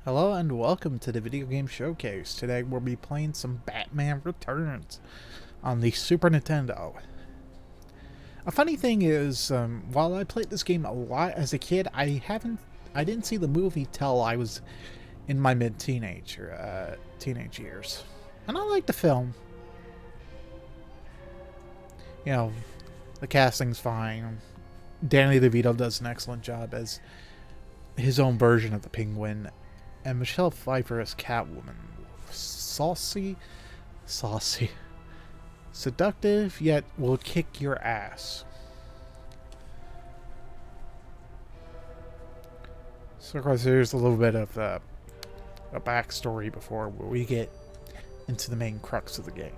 Hello and welcome to the video game showcase. Today we'll be playing some Batman Returns on the Super Nintendo. A funny thing is, while I played this game a lot as a kid, I didn't see the movie till I was in my teenage years, and I liked the film. You know, the casting's fine. Danny DeVito does an excellent job as his own version of the Penguin. And Michelle Pfeiffer as Catwoman. Saucy, seductive, yet will kick your ass. So of course there's a little bit of a backstory before we get into the main crux of the game.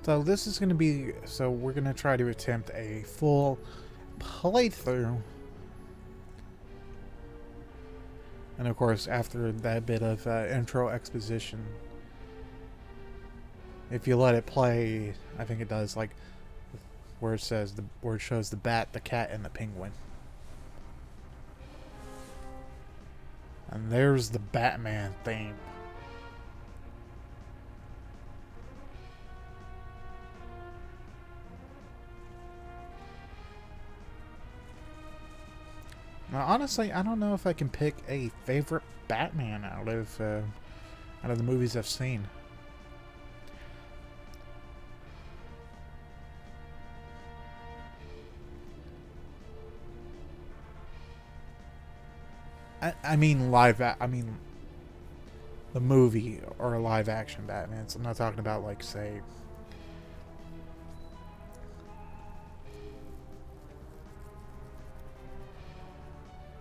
So this is going to be, we're going to try to attempt a full playthrough. And of course, after that bit of intro exposition, if you let it play, I think it does, like, where it shows the bat, the cat, and the penguin. And there's the Batman theme. Now, honestly, I don't know if I can pick a favorite Batman out of the movies I've seen. I mean the movie or live action Batman. So I'm not talking about, like, say,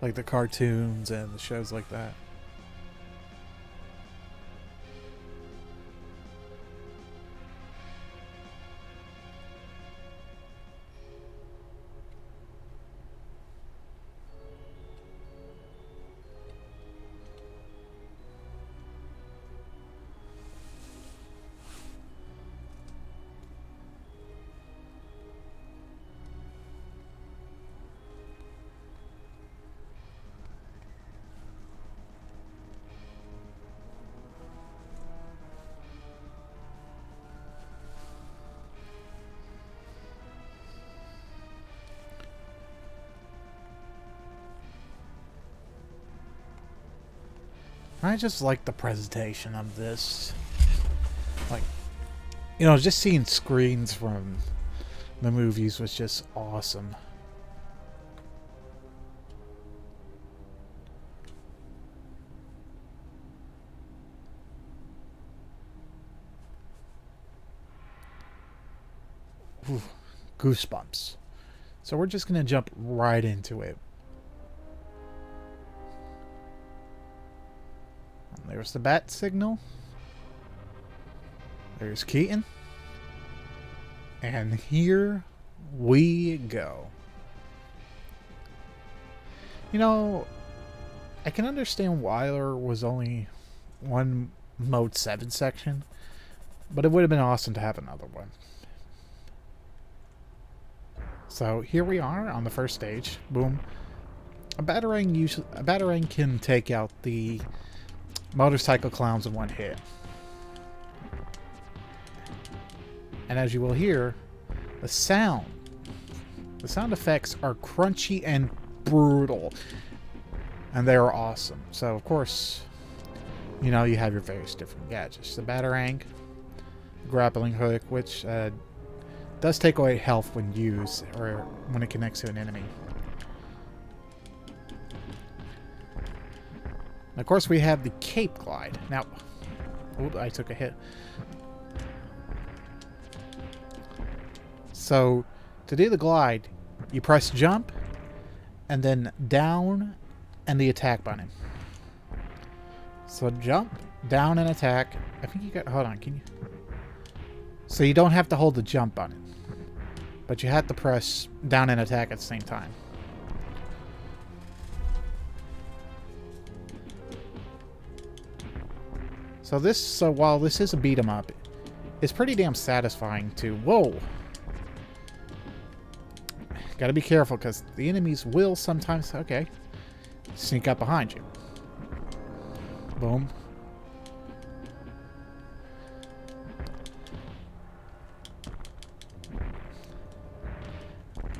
like the cartoons and the shows like that. I just like the presentation of this. Like, you know, just seeing screens from the movies was just awesome. Ooh, goosebumps. So we're just going to jump right into it. There's the bat signal. There's Keaton. And here we go. You know, I can understand why there was only one Mode 7 section, but it would have been awesome to have another one. So here we are on the first stage. Boom. A batarang can take out the motorcycle clowns in one hit. And as you will hear, the sound effects are crunchy and brutal. And they are awesome. So, of course, you know, you have your various different gadgets. The batarang, grappling hook, which does take away health when used or when it connects to an enemy. And of course, we have the Cape Glide. Now, oh, I took a hit. So, to do the glide, you press jump, and then down, and the attack button. So jump, down, and attack. I think you got... Hold on, can you... So you don't have to hold the jump button. But you have to press down and attack at the same time. So while this is a beat 'em up, it's pretty damn satisfying to... Whoa! Gotta be careful, because the enemies will sometimes... Okay. Sneak up behind you. Boom.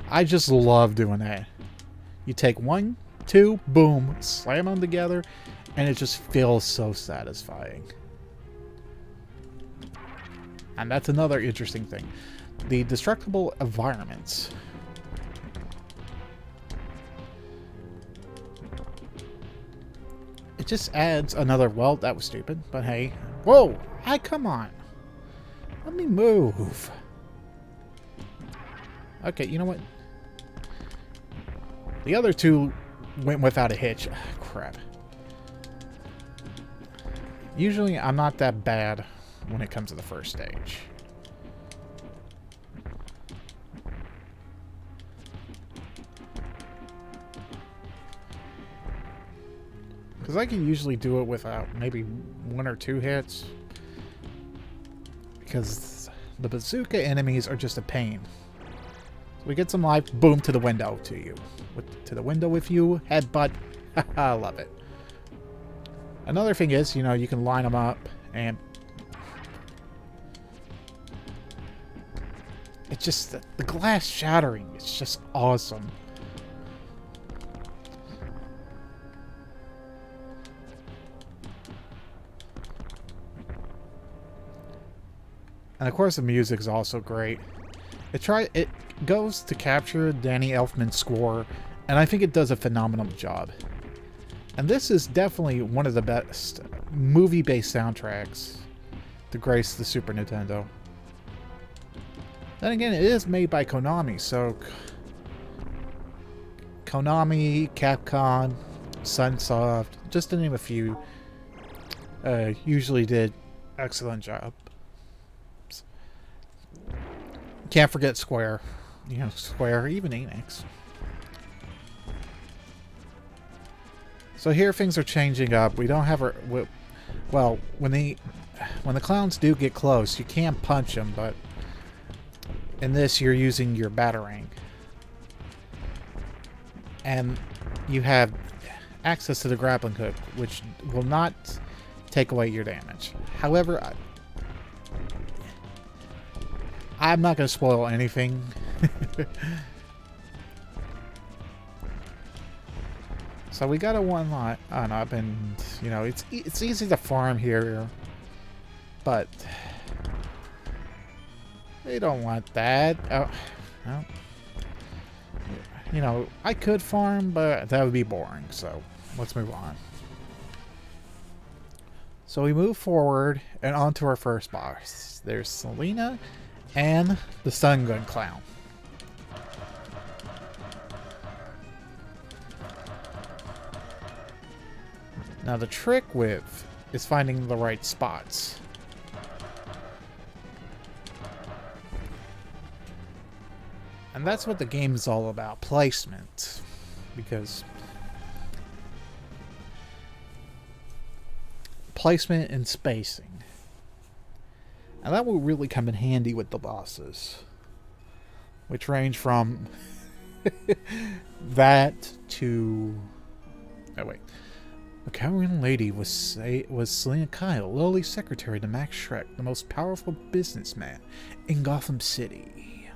I just love doing that. You take 1, 2, boom, slam them together, and it just feels so satisfying. And that's another interesting thing. The destructible environments. It just adds another... Well, that was stupid, but hey. Whoa! Hey, come on! Let me move. Okay, you know what? The other two went without a hitch. Ah, crap. Usually, I'm not that bad when it comes to the first stage. Because I can usually do it without maybe 1 or 2 hits. Because the bazooka enemies are just a pain. So we get some life, boom, to the window to you. To the window with you, headbutt. I love it. Another thing is, you know, you can line them up and... It's just... The glass shattering is just awesome. And of course the music is also great. It goes to capture Danny Elfman's score, and I think it does a phenomenal job. And this is definitely one of the best movie-based soundtracks to grace the Super Nintendo. Then again, it is made by Konami, so Konami, Capcom, Sunsoft, just to name a few, usually did excellent job. Can't forget Square. You know, Square, even Enix. So here things are changing up. We don't have our... Well, when the clowns do get close, you can punch them, but in this you're using your batarang. And you have access to the grappling hook, which will not take away your damage. However, I'm not going to spoil anything. So we got a one-lot up, and you know it's easy to farm here, but they don't want that. Oh, well, you know, I could farm, but that would be boring. So let's move on. So we move forward and on to our first boss. There's Selena and the Stun Gun Clown. Now the trick with is finding the right spots. And that's what the game is all about, placement. Because placement and spacing. And that will really come in handy with the bosses. Which range from that to... Oh, wait. The Cowering Lady was Selena Kyle, lowly secretary to Max Schreck, the most powerful businessman in Gotham City.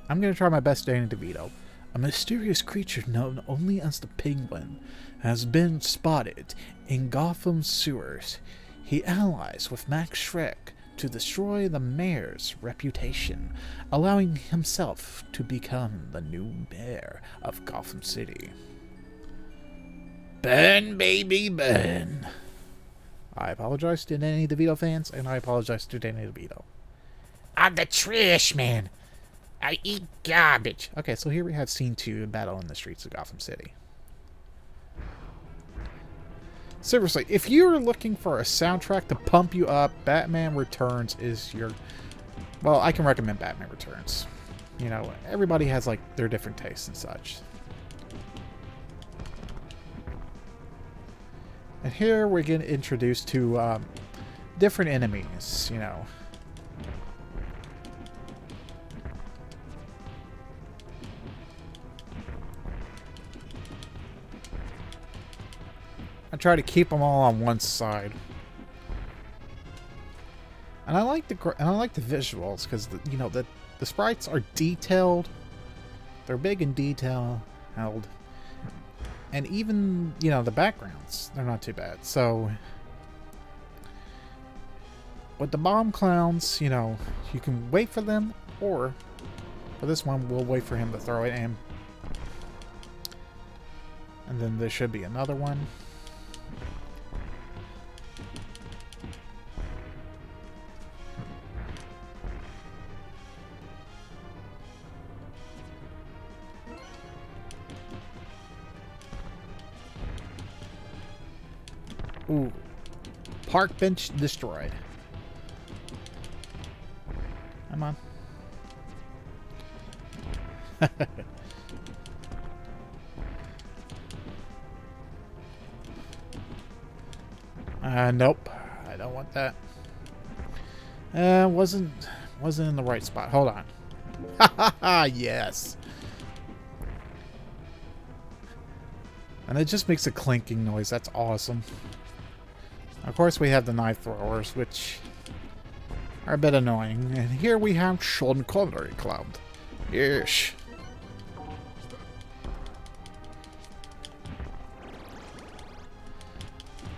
I'm going to try my best Danny DeVito. A mysterious creature known only as the Penguin has been spotted in Gotham sewers. He allies with Max Schreck to destroy the mayor's reputation, allowing himself to become the new mayor of Gotham City. Burn, baby, burn. I apologize to Danny DeVito fans, and I apologize to Danny DeVito. I'm the trash man. I eat garbage. Okay, so here we have Scene 2, Battle in the Streets of Gotham City. Seriously, if you're looking for a soundtrack to pump you up, Batman Returns is your... Well, I can recommend Batman Returns. You know, everybody has, like, their different tastes and such. And here we're getting introduced to different enemies, you know. I try to keep them all on one side. And I like the visuals because you know the sprites are detailed. They're big and detailed, and even you know the backgrounds, they're not too bad. So with the bomb clowns, you know, you can wait for them, or for this one, we'll wait for him to throw it, and then there should be another one. Ooh. Park bench destroyed. Come on. Nope. I don't want that. Wasn't in the right spot. Hold on. Ha ha ha, yes. And it just makes a clinking noise. That's awesome. Of course, we have the knife throwers, which are a bit annoying. And here we have Sean Connery Cloud. Yes.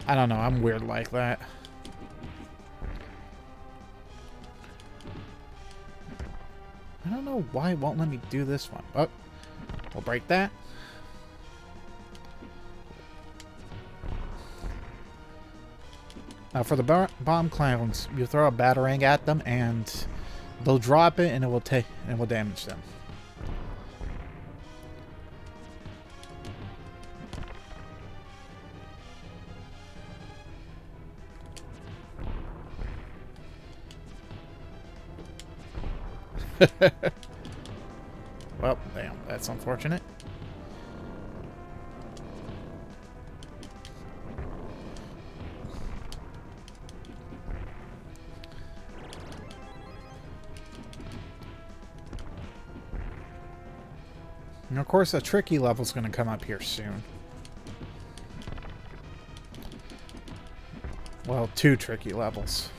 I don't know. I'm weird like that. I don't know why it won't let me do this one. Oh, we'll break that. Now for the bomb clowns, you throw a batarang at them, and they'll drop it, and it will damage them. Well, damn, that's unfortunate. And of course, a tricky level's going to come up here soon. Well, 2 tricky levels.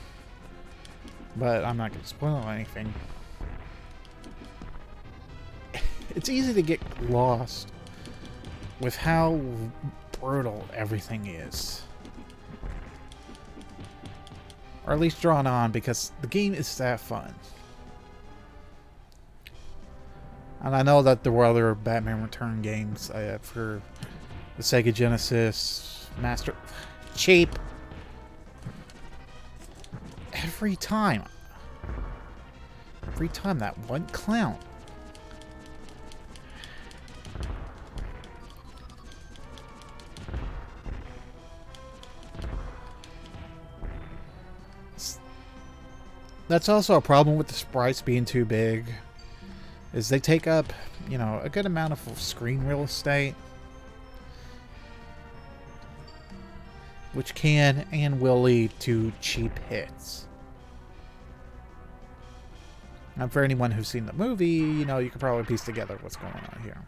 But I'm not going to spoil anything. It's easy to get lost with how brutal everything is. Or at least drawn on, because the game is that fun. And I know that there were other Batman Return games for the Sega Genesis, Master... Cheap! Every time that one clown. That's also a problem with the sprites being too big. Is they take up, you know, a good amount of screen real estate. Which can and will lead to cheap hits. And for anyone who's seen the movie, you know, you can probably piece together what's going on here.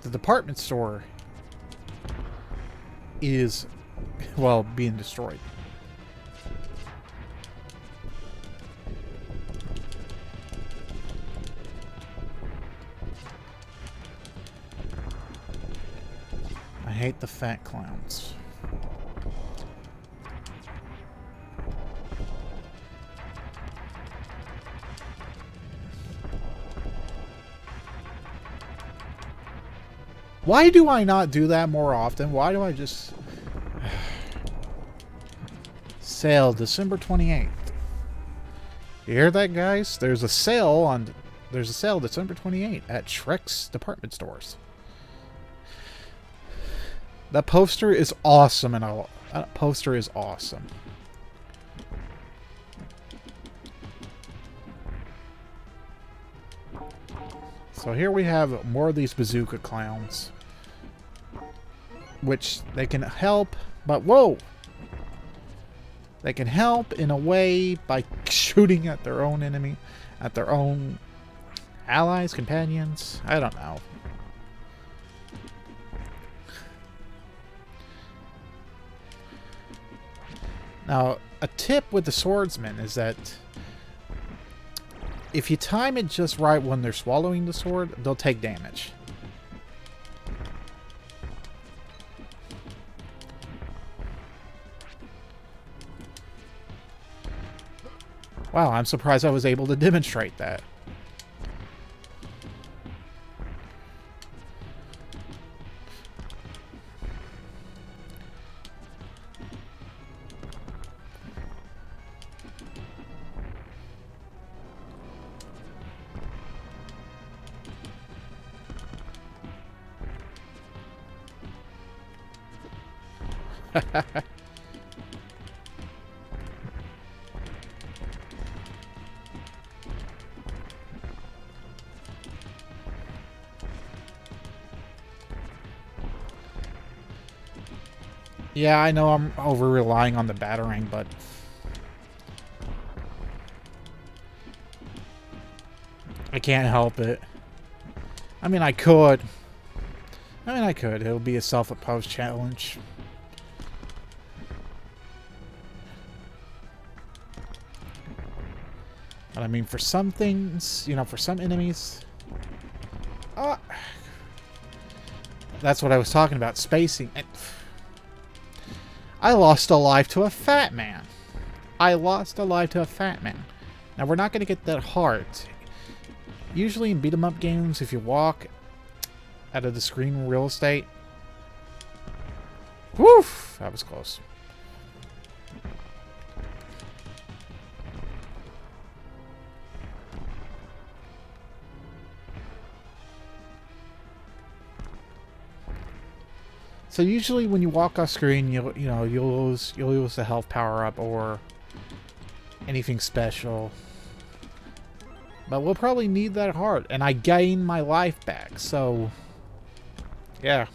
The department store is, well, being destroyed. I hate the fat clowns. Why do I not do that more often? Why do I just... Sale, December 28th. You hear that, guys? There's a sale December 28th at Shrek's department stores. That poster is awesome, and that poster is awesome. So here we have more of these bazooka clowns, which they can help, but whoa! They can help in a way by shooting at their own enemy, at their own allies, companions. I don't know. Now, a tip with the swordsman is that if you time it just right when they're swallowing the sword, they'll take damage. Wow, I'm surprised I was able to demonstrate that. Yeah, I know I'm over-relying on the battering, but... I can't help it. I mean, I could. It'll be a self-imposed challenge. But I mean, for some things, you know, for some enemies... that's what I was talking about, spacing. I lost a life to a fat man. Now, we're not going to get that hard. Usually in beat-em-up games, if you walk out of the screen real estate... Woof! That was close. So usually when you walk off screen, you'll lose the health power up or anything special. But we'll probably need that heart, and I gain my life back. So yeah.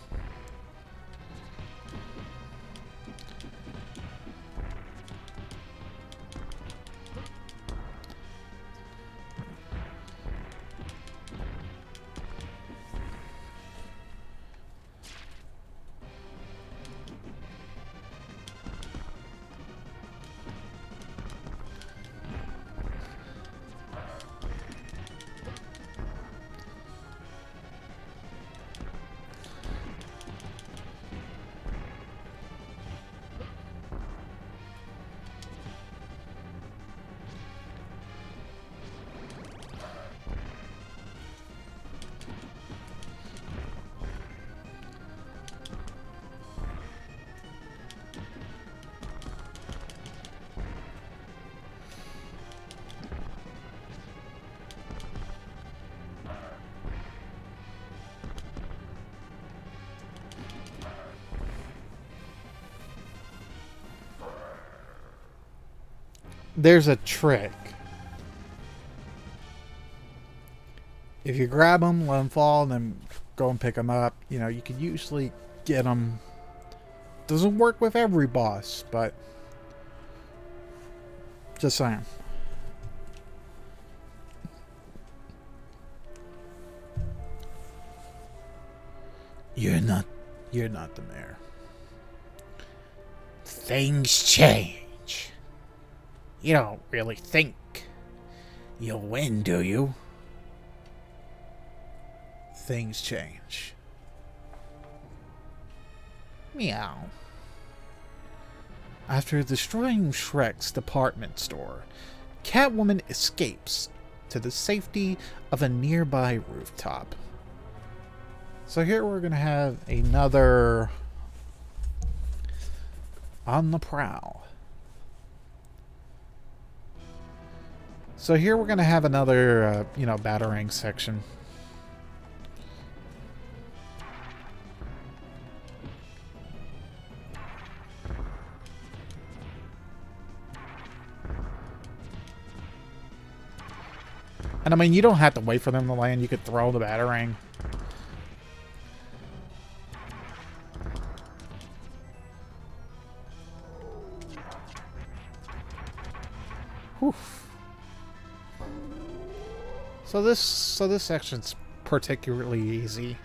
There's a trick. If you grab them, let them fall, and then go and pick them up, you know, you can usually get them. Doesn't work with every boss, but just saying. You're not the mayor. Things change. You don't really think you'll win, do you? Things change. Meow. After destroying Shrek's department store, Catwoman escapes to the safety of a nearby rooftop. So here we're going to have another on the prowl. So here we're going to have another, you know, batarang section. And I mean, you don't have to wait for them to land. You could throw the batarang. Whew. So this section's particularly easy.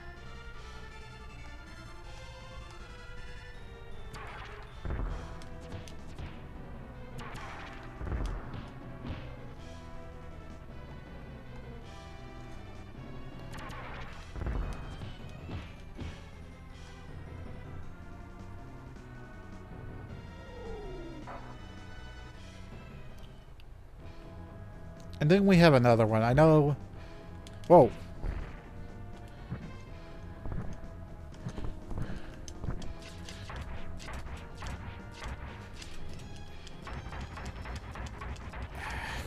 And then we have another one. I know... Whoa.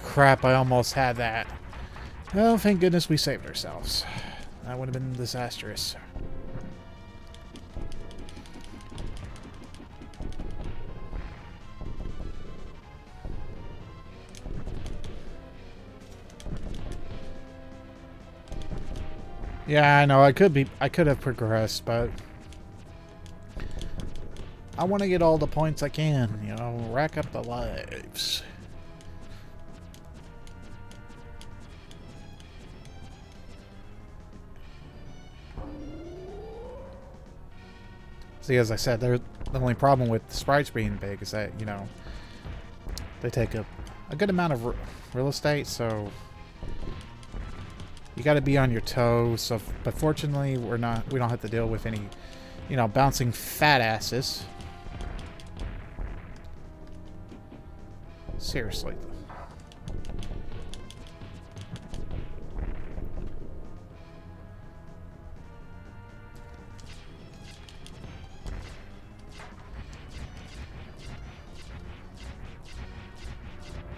Crap, I almost had that. Oh, thank goodness we saved ourselves. That would have been disastrous. Yeah, I know. I could have progressed, but I want to get all the points I can, you know, rack up the lives. See, as I said, the only problem with the sprites being big is that, you know, they take a good amount of real estate, so you got to be on your toes. So, but fortunately, we don't have to deal with any, you know, bouncing fat asses. Seriously.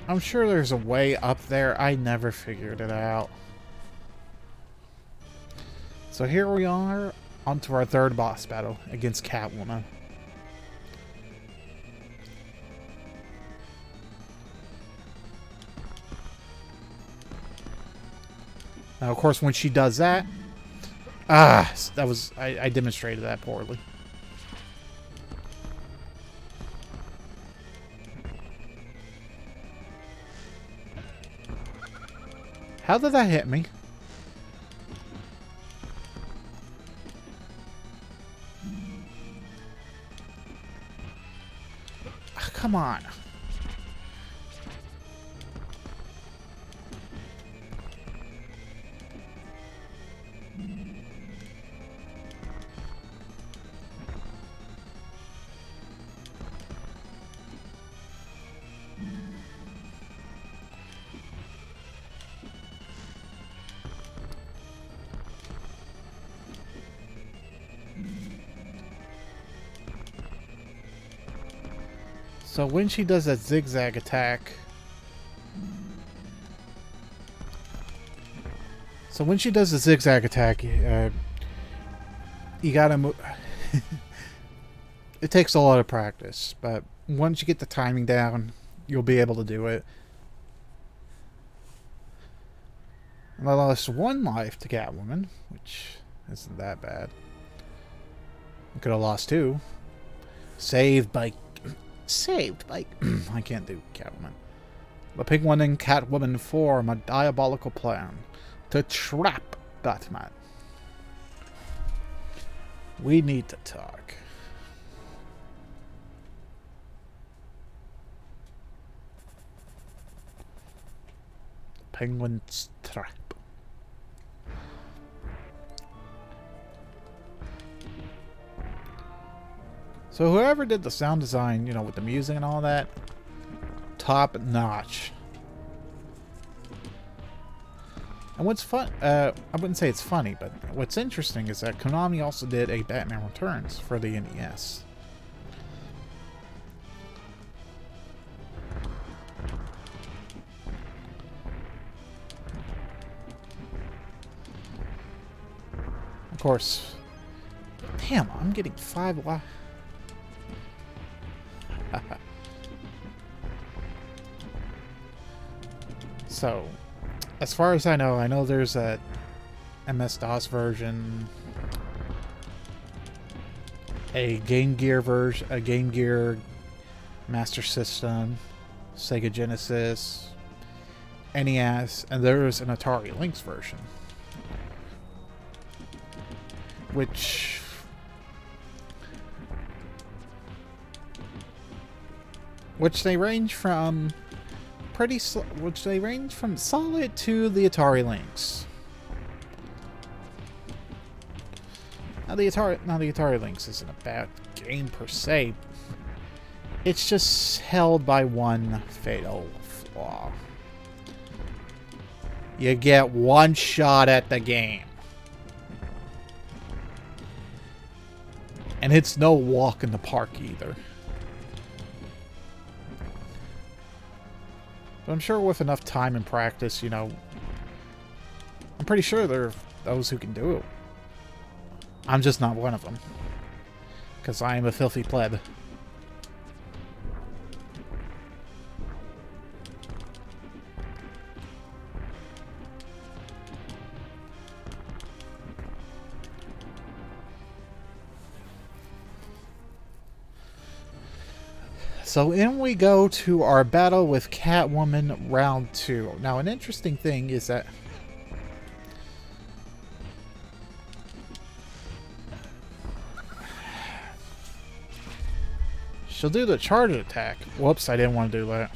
I'm sure there's a way up there. I never figured it out. So here we are, onto our third boss battle against Catwoman. Now, of course, when she does that... I demonstrated that poorly. How did that hit me? Come on. So when she does that zigzag attack... you gotta move... It takes a lot of practice, but once you get the timing down, you'll be able to do it. And I lost 1 life to Catwoman, which isn't that bad. I could have lost 2. Saved by... I can't do Catwoman. The Penguin and Catwoman form a diabolical plan to trap Batman. We need to talk. Penguin's trap. So whoever did the sound design, you know, with the music and all that, top notch. And what's fun, I wouldn't say it's funny, but what's interesting is that Konami also did a Batman Returns for the NES. Of course. Damn, I'm getting 5 lives. So, as far as I know there's a MS-DOS version, a Game Gear version, a Game Gear Master System, Sega Genesis, NES, and there's an Atari Lynx version. Which they range from solid to the Atari Lynx. Now the Atari Lynx isn't a bad game per se. It's just held by one fatal flaw. You get one shot at the game. And it's no walk in the park either. But I'm sure with enough time and practice, you know, I'm pretty sure there are those who can do it. I'm just not one of them. Because I am a filthy pleb. So in we go to our battle with Catwoman round 2. Now an interesting thing is that she'll do the charge attack. Whoops, I didn't want to do that.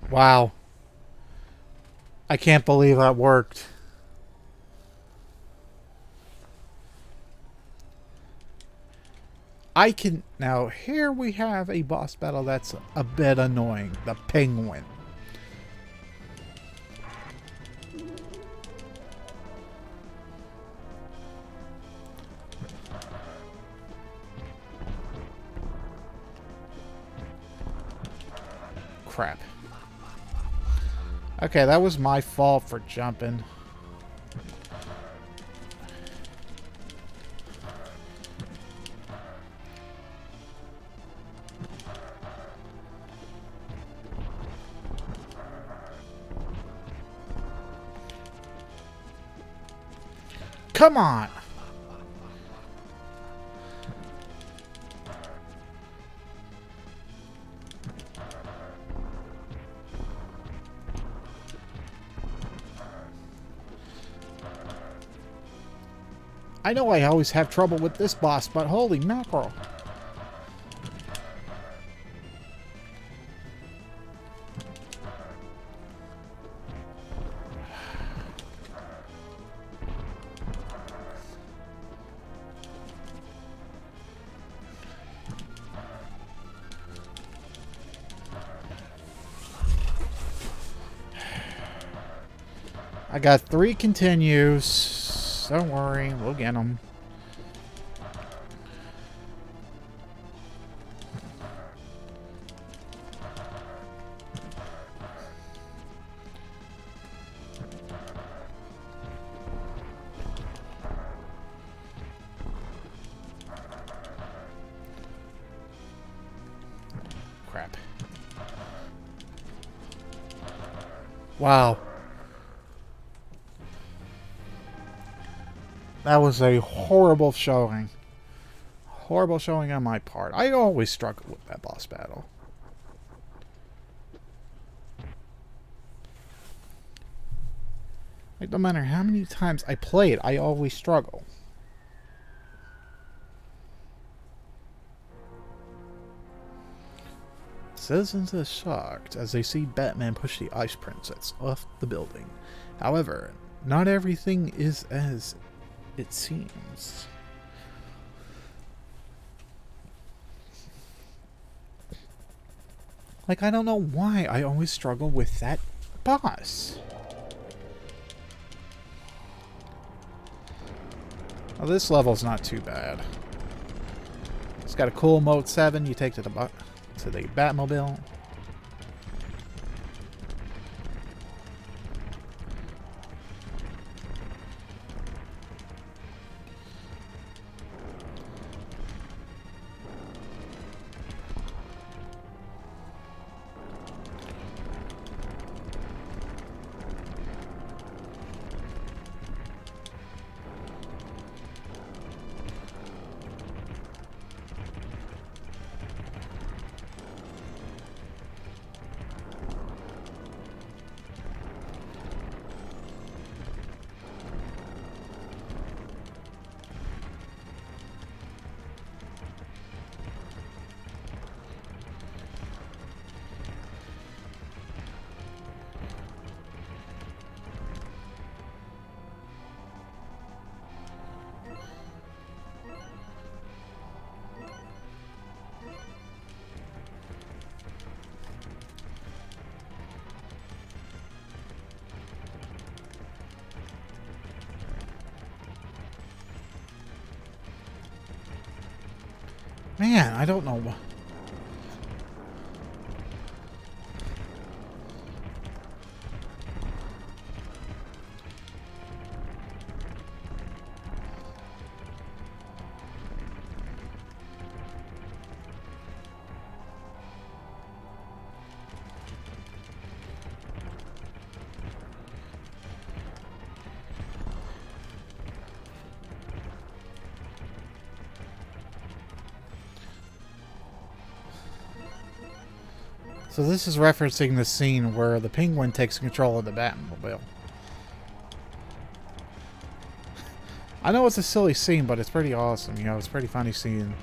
Wow. I can't believe that worked. Now, here we have a boss battle that's a bit annoying. The Penguin. Crap. Okay, that was my fault for jumping. Come on! I know I always have trouble with this boss, but holy mackerel. I got 3 continues. Don't worry, we'll get them. Crap. Wow. That was a horrible showing. Horrible showing on my part. I always struggle with that boss battle. Like, no matter how many times I play it, I always struggle. Citizens are shocked as they see Batman push the Ice Princess off the building. However, not everything is as it seems. Like, I don't know why I always struggle with that boss. Well, this level's not too bad. It's got a cool mode 7 you take to the Batmobile. Man, I don't know. So this is referencing the scene where the Penguin takes control of the Batmobile. I know it's a silly scene, but it's pretty awesome. You know, it's pretty funny seeing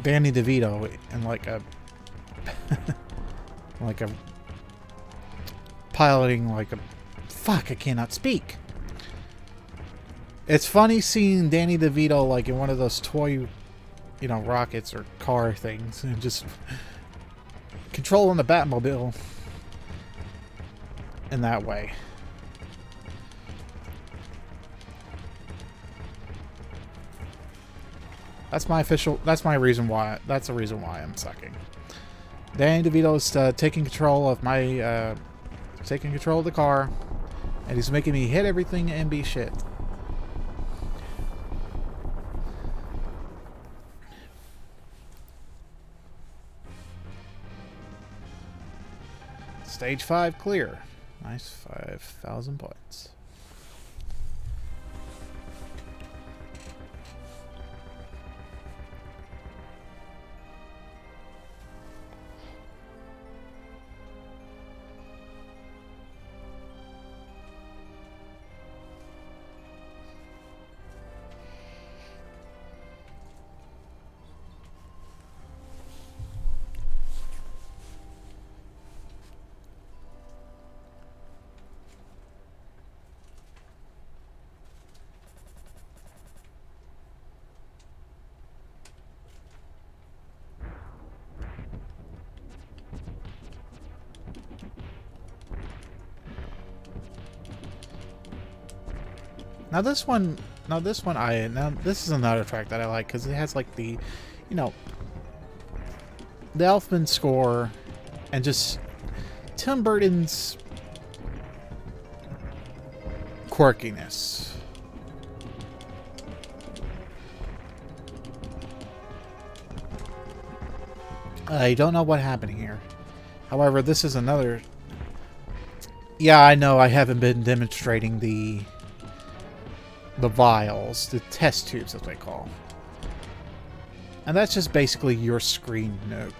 Danny DeVito in like a like a piloting like a fuck. I cannot speak. It's funny seeing Danny DeVito like in one of those toy, you know, rockets or car things, and just controlling the Batmobile in that way. That's my official. That's my reason why. That's the reason why I'm sucking. Danny DeVito's taking control of my, taking control of the car, and he's making me hit everything and be shit. Stage 5 clear. Nice, 5,000 points. Now this is another track that I like because it has like the, you know, the Elfman score and just Tim Burton's quirkiness. I don't know what happened here. However, this is another... Yeah, I know I haven't been demonstrating the vials, the test tubes as they call. And that's just basically your screen nuke.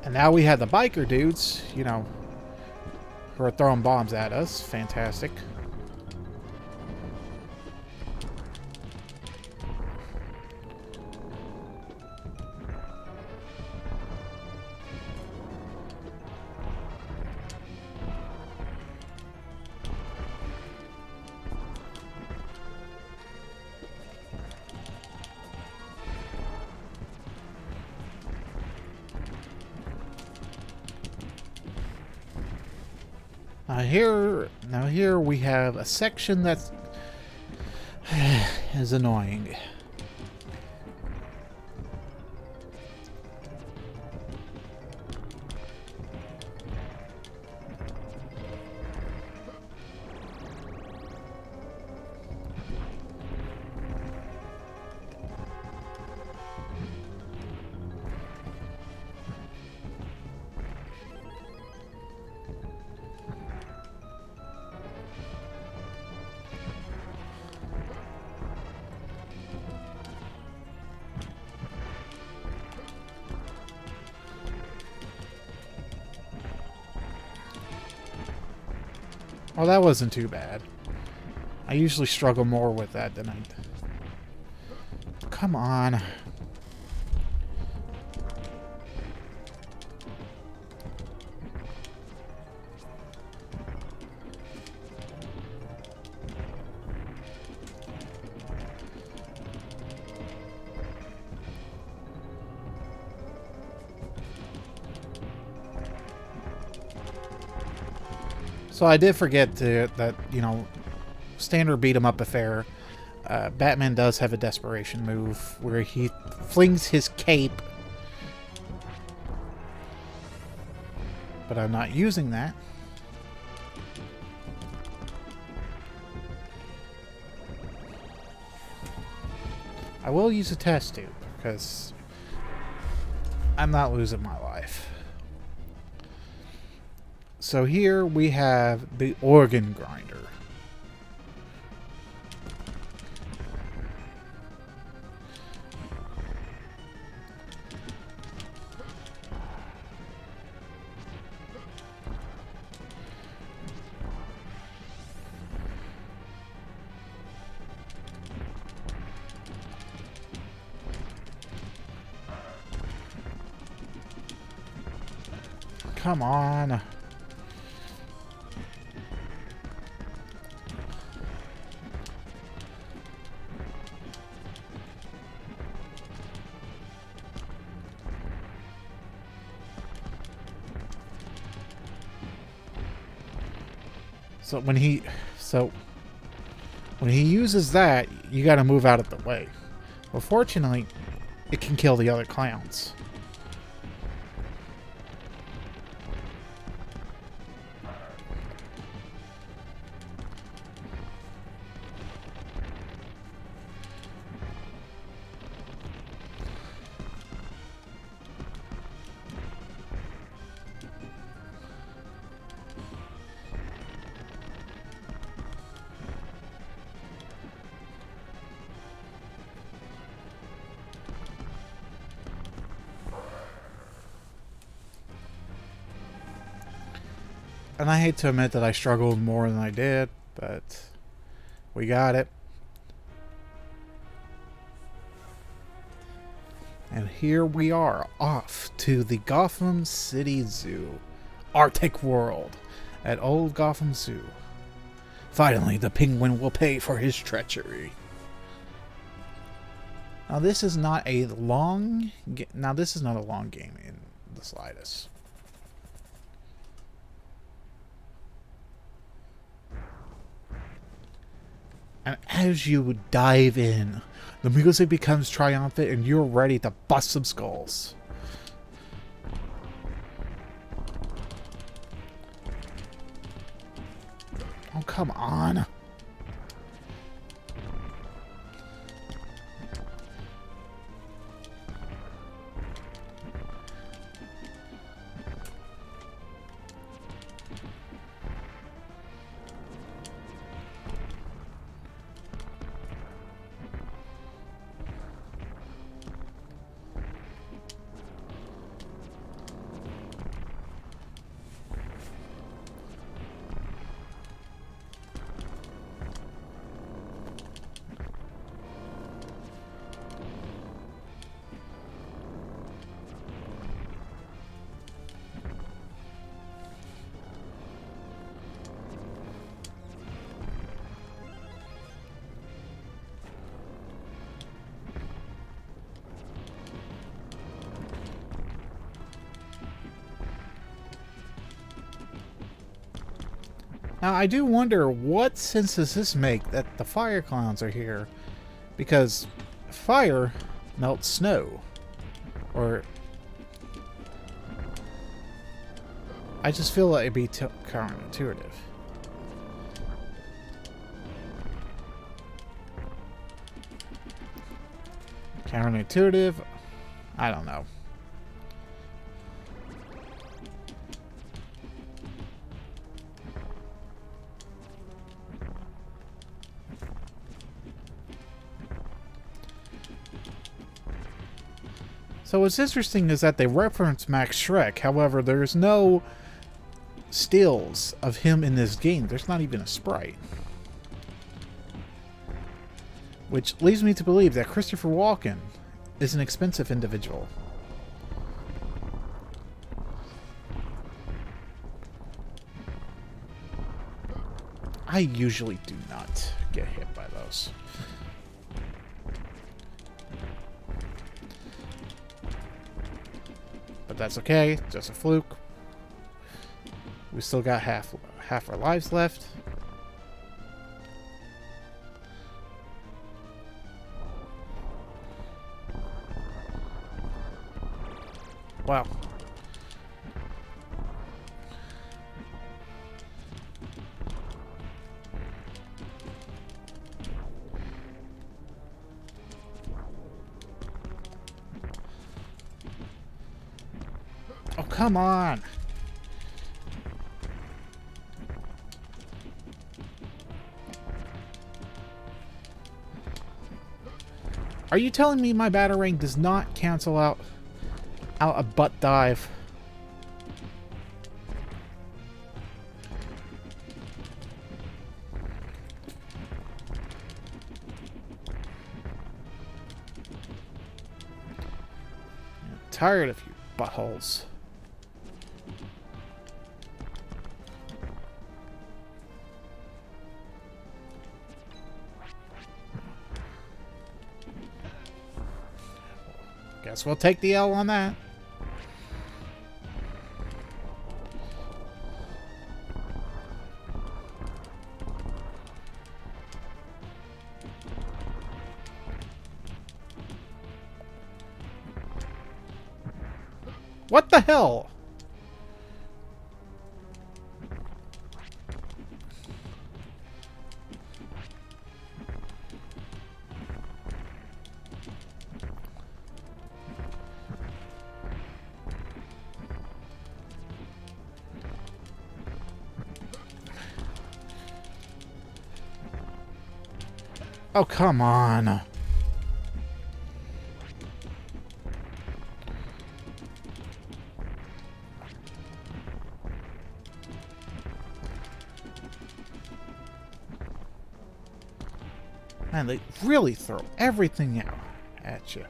And now we have the biker dudes, you know, who are throwing bombs at us. Fantastic. Now here we have a section that's is annoying. Well, that wasn't too bad. I usually struggle more with that than I... Come on. So I did forget that, you know, standard beat 'em up affair. Batman does have a desperation move where he flings his cape. But I'm not using that. I will use a test tube because I'm not losing my life. So here we have the organ grinder. Come on. So when he uses that, you got to move out of the way. Well, fortunately, it can kill the other clowns. And I hate to admit that I struggled more than I did, but we got it. And here we are, off to the Gotham City Zoo, Arctic World, at Old Gotham Zoo. Finally, the penguin will pay for his treachery. Now this is not a long game in the slightest. And as you dive in, the music becomes triumphant and you're ready to bust some skulls. Oh, come on. Now, I do wonder what sense does this make that the fire clowns are here? Because fire melts snow. Or... I just feel like it'd be counterintuitive. Counterintuitive? I don't know. So what's interesting is that they reference Max Shrek, however, there's no stills of him in this game. There's not even a sprite. Which leads me to believe that Christopher Walken is an expensive individual. I usually do not get hit by those. But that's okay, just a fluke. We still got half our lives left. Wow. Oh, come on. Are you telling me my batarang does not cancel out a butt dive? I'm tired of you buttholes. Guess we'll take the L on that. What the hell? Oh, come on. Man, they really throw everything out at you.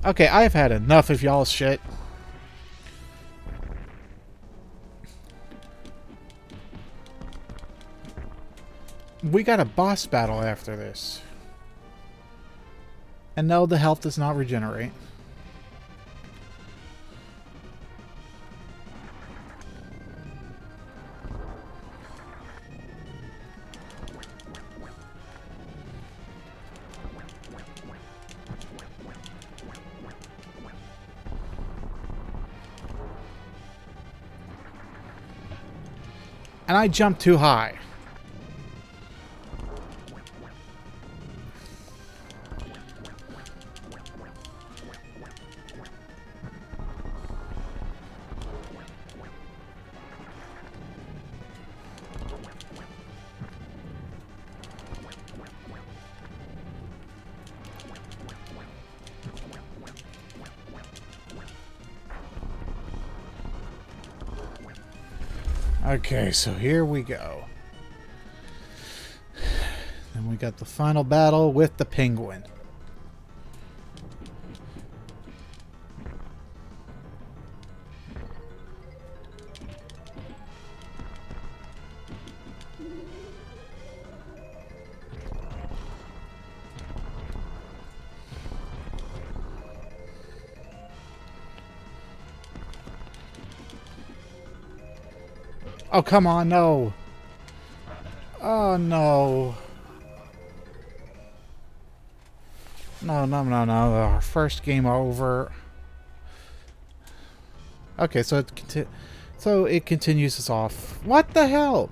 Okay, I've had enough of y'all's shit. We got a boss battle after this. And no, the health does not regenerate. And I jumped too high. Okay, so here we go. And we got the final battle with the penguin. Oh, come on, no. Oh, no. No, no, no, no. Our first game over. Okay, so it continues us off. What the hell?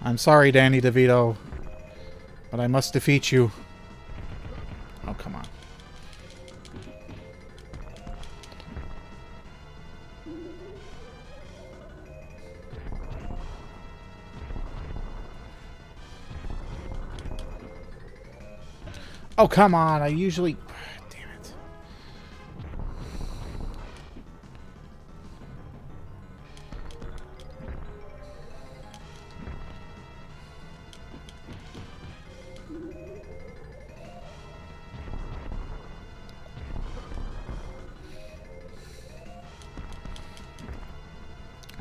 I'm sorry, Danny DeVito, but I must defeat you. Oh, come on. Oh, come on. I usually... Damn it.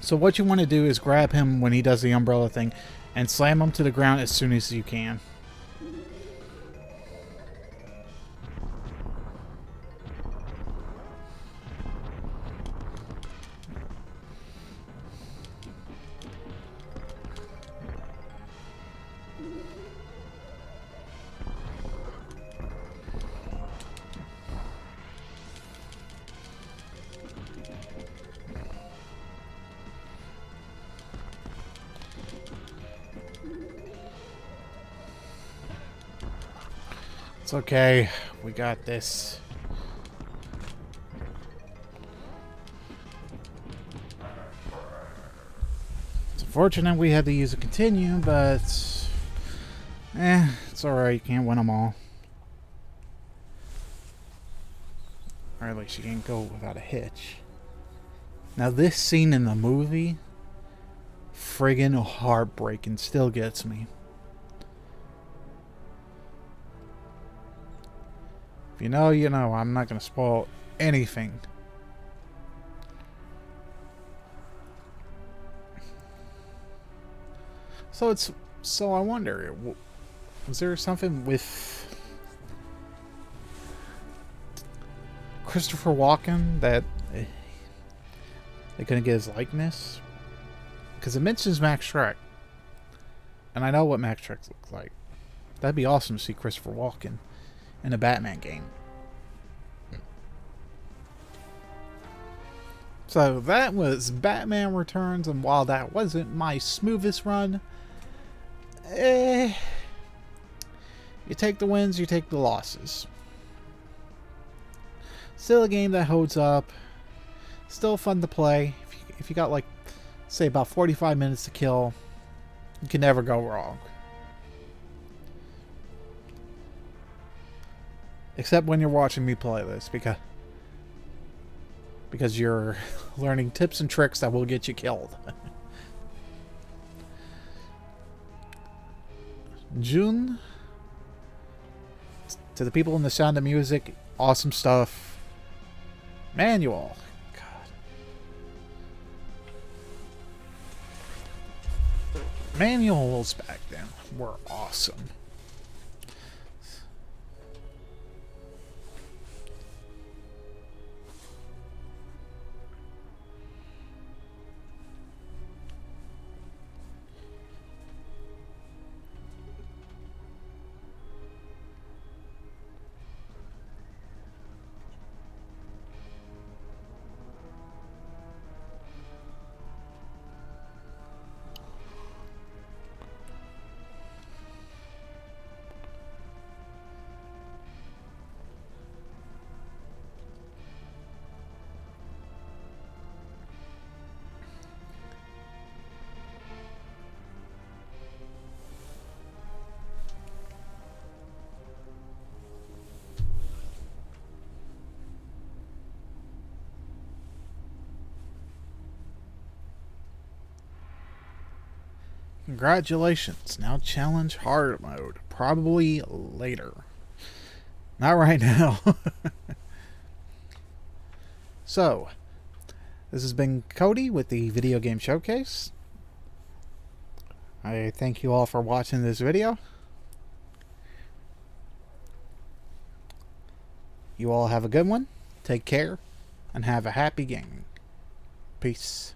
So what you want to do is grab him when he does the umbrella thing and slam him to the ground as soon as you can. It's okay. We got this. It's unfortunate we had to use a continue, but... it's alright. You can't win them all. Or at least you can't go without a hitch. Now this scene in the movie... friggin' heartbreaking. Still gets me. If you know, you know. I'm not going to spoil anything. So I wonder, was there something with Christopher Walken that they couldn't get his likeness? Because it mentions Max Schreck. And I know what Max Schreck looks like. That'd be awesome to see Christopher Walken in a Batman game. So that was Batman Returns, and while that wasn't my smoothest run, you take the wins, you take the losses. Still a game that holds up. Still fun to play. If you got like, say, about 45 minutes to kill, you can never go wrong. Except when you're watching me play this, because you're learning tips and tricks that will get you killed. June, to the people in The Sound of Music, awesome stuff. Manual. God. Manuals back then were awesome. Congratulations. Now challenge hard mode. Probably later. Not right now. So, this has been Cody with the Video Game Showcase. I thank you all for watching this video. You all have a good one. Take care. And have a happy gaming. Peace.